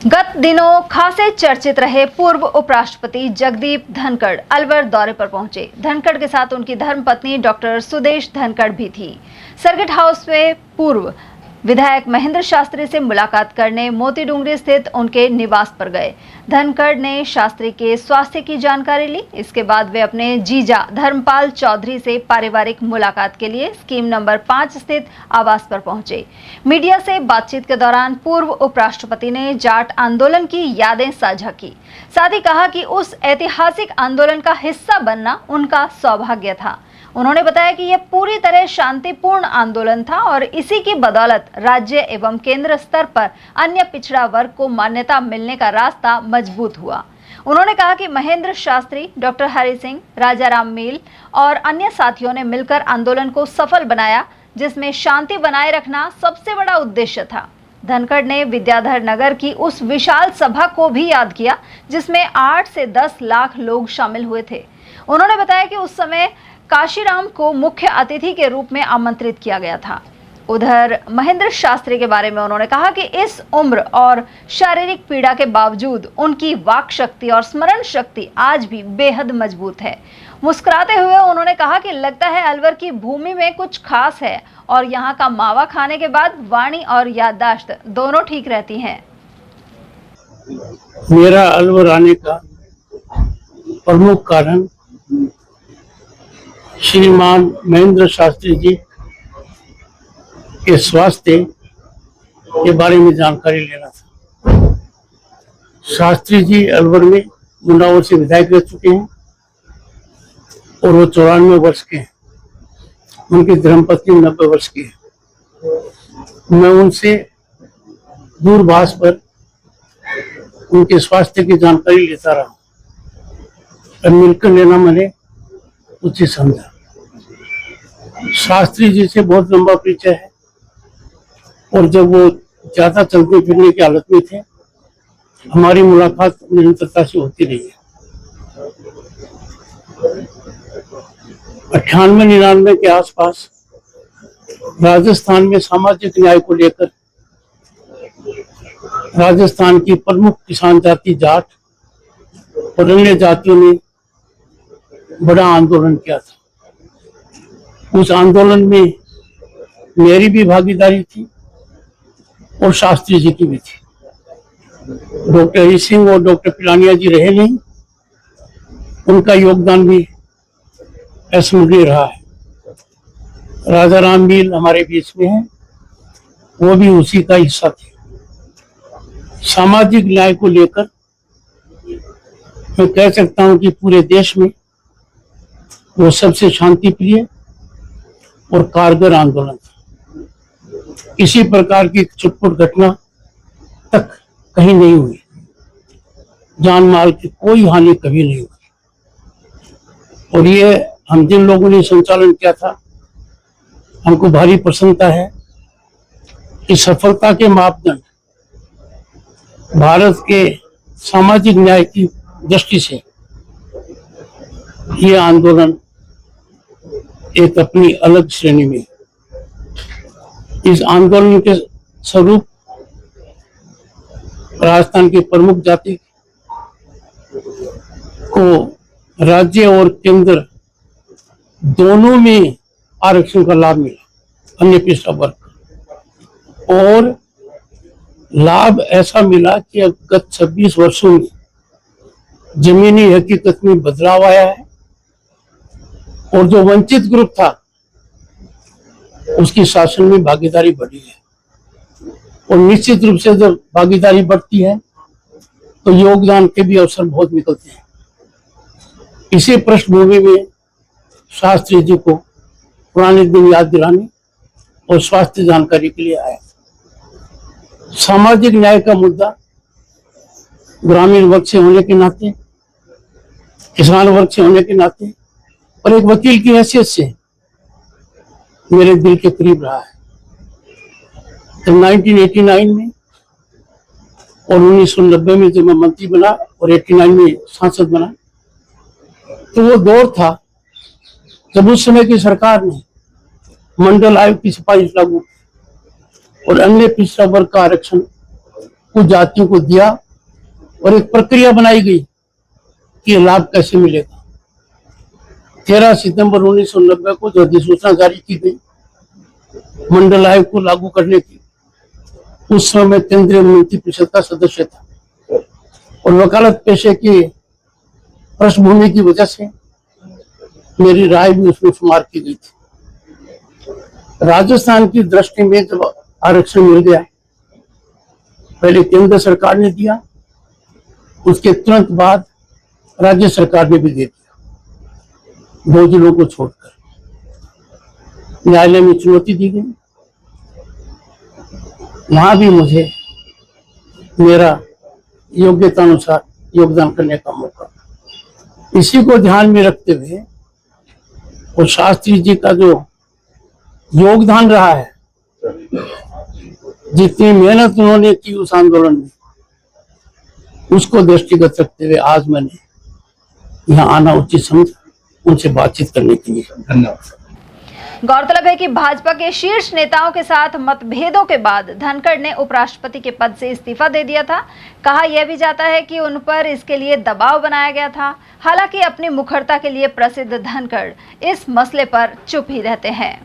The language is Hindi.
गत दिनों खासे चर्चित रहे पूर्व उपराष्ट्रपति जगदीप धनखड़ अलवर दौरे पर पहुंचे। धनखड़ के साथ उनकी धर्मपत्नी डॉक्टर सुदेश धनखड़ भी थी। सर्किट हाउस में पूर्व विधायक महेंद्र शास्त्री से मुलाकात करने मोती डूंगरी स्थित उनके निवास पर गए। धनखड़ ने शास्त्री के स्वास्थ्य की जानकारी ली। इसके बाद वे अपने जीजा धर्मपाल चौधरी से पारिवारिक मुलाकात के लिए स्कीम नंबर 5 स्थित आवास पर पहुंचे। मीडिया से बातचीत के दौरान पूर्व उपराष्ट्रपति ने जाट आंदोलन की यादें साझा की। साथ ही कहा कि उस ऐतिहासिक आंदोलन का हिस्सा बनना उनका सौभाग्य था। उन्होंने बताया कि यह पूरी तरह शांतिपूर्ण आंदोलन था और इसी की बदौलत राज्य एवं केंद्र स्तर पर अन्य पिछड़ा वर्ग को मान्यता मिलने का रास्ता मजबूत हुआ। उन्होंने कहा कि महेंद्र शास्त्री, डॉक्टर हरि सिंह, राजा राम मील और अन्य साथियों ने मिलकर आंदोलन को सफल बनाया, जिसमें शांति बनाए रखना सबसे बड़ा उद्देश्य था। धनखड़ ने विद्याधर नगर की उस विशाल सभा को भी याद किया, जिसमें 8 से 10 लाख लोग शामिल हुए थे। उन्होंने बताया कि उस समय काशीराम को मुख्य अतिथि के रूप में आमंत्रित किया गया था। उधर महेंद्र शास्त्री के बारे में उन्होंने कहा कि इस उम्र और शारीरिक पीड़ा के बावजूद उनकी वाक शक्ति और स्मरण शक्ति आज भी बेहद मजबूत है। मुस्कुराते हुए उन्होंने कहा कि लगता है अलवर की भूमि में कुछ खास है और यहाँ का मावा खाने के बाद वाणी और याददाश्त दोनों ठीक रहती हैं। मेरा अलवर आने का प्रमुख कारण श्रीमान महेंद्र शास्त्री जी के स्वास्थ्य के बारे में जानकारी लेना था। शास्त्री जी अलवर में मुंडावर से विधायक रह चुके हैं और वो 94 वर्ष के हैं। उनकी धर्मपत्नी 90 वर्ष की है। मैं उनसे दूरभाष पर उनके स्वास्थ्य की जानकारी लेता रहा और मिलकर लेना मैंने उचित समझा। शास्त्री जी से बहुत लंबा परिचय है और जब वो ज्यादा चलने फिरने की हालत में थे, हमारी मुलाकात निरंतरता से होती रही है। 98-99 के आसपास राजस्थान में सामाजिक न्याय को लेकर राजस्थान की प्रमुख किसान जाति जाट और अन्य जातियों ने बड़ा आंदोलन किया था। उस आंदोलन में मेरी भी भागीदारी थी और शास्त्री जी की भी थी। डॉक्टर हरि सिंह और डॉक्टर पिलानिया जी रहे नहीं, उनका योगदान भी अस्मरणीय रहा है। राजा राम मील हमारे बीच में है, वो भी उसी का हिस्सा थे। सामाजिक न्याय को लेकर मैं कह सकता हूं कि पूरे देश में वो सबसे शांति प्रिय और कारगर आंदोलन था। किसी प्रकार की छुटपुट घटना तक कहीं नहीं हुई। जान माल की कोई हानि कभी नहीं हुई और ये हम जिन लोगों ने संचालन किया था, हमको भारी प्रसन्नता है कि सफलता के मापदंड भारत के सामाजिक न्याय की दृष्टि से ये आंदोलन एक अपनी अलग श्रेणी में। इस आंदोलन के स्वरूप राजस्थान की प्रमुख जाति को राज्य और केंद्र दोनों में आरक्षण का लाभ मिला, अन्य पिछड़ा वर्ग। और लाभ ऐसा मिला कि गत 26 वर्षों में जमीनी हकीकत में बदलाव आया है और जो वंचित ग्रुप था उसकी शासन में भागीदारी बढ़ी है। और निश्चित रूप से जब भागीदारी बढ़ती है तो योगदान के भी अवसर बहुत निकलते हैं। इसी पृष्ठभूमि में शास्त्री जी को पुराने दिन याद दिलाने और स्वास्थ्य जानकारी के लिए आया। सामाजिक न्याय का मुद्दा ग्रामीण वर्ग से होने के नाते, किसान वर्ग से होने के नाते और एक वकील की हैसियत से मेरे दिल के करीब रहा है। तो 1989 में और 1990 में जब मैं मंत्री बना और 89 में सांसद बना, तो वो दौर था जब उस समय की सरकार ने मंडल आयोग की सिफारिश लागू और अन्य पिछड़ा वर्ग का आरक्षण कुछ जातियों को दिया और एक प्रक्रिया बनाई गई कि लाभ कैसे मिलेगा। 13 सितंबर 1990 को जो अधिसूचना जारी की गई मंडल आयोग को लागू करने की, उस समय मैं केंद्रीय मंत्रिपरिषद का सदस्य था और वकालत पेशे की पृष्ठभूमि की वजह से मेरी राय भी उसमें शुमार की गई थी। राजस्थान की दृष्टि में जब आरक्षण मिल गया, पहले केंद्र सरकार ने दिया, उसके तुरंत बाद राज्य सरकार ने भी दे दिया, 2 जिलों को छोड़कर। न्यायालय में चुनौती दी गई, वहां भी मुझे मेरा योग्यता अनुसार योगदान करने का मौका। इसी को ध्यान में रखते हुए और शास्त्री जी का जो योगदान रहा है, जितनी मेहनत उन्होंने की उस आंदोलन में, उसको दृष्टिगत रखते हुए आज मैंने यहाँ आना उचित समझा, उनसे बातचीत करने के लिए। धन्यवाद। गौरतलब है कि भाजपा के शीर्ष नेताओं के साथ मतभेदों के बाद धनखड़ ने उपराष्ट्रपति के पद से इस्तीफा दे दिया था। कहा यह भी जाता है कि उन पर इसके लिए दबाव बनाया गया था। हालांकि अपनी मुखरता के लिए प्रसिद्ध धनखड़ इस मसले पर चुप ही रहते हैं।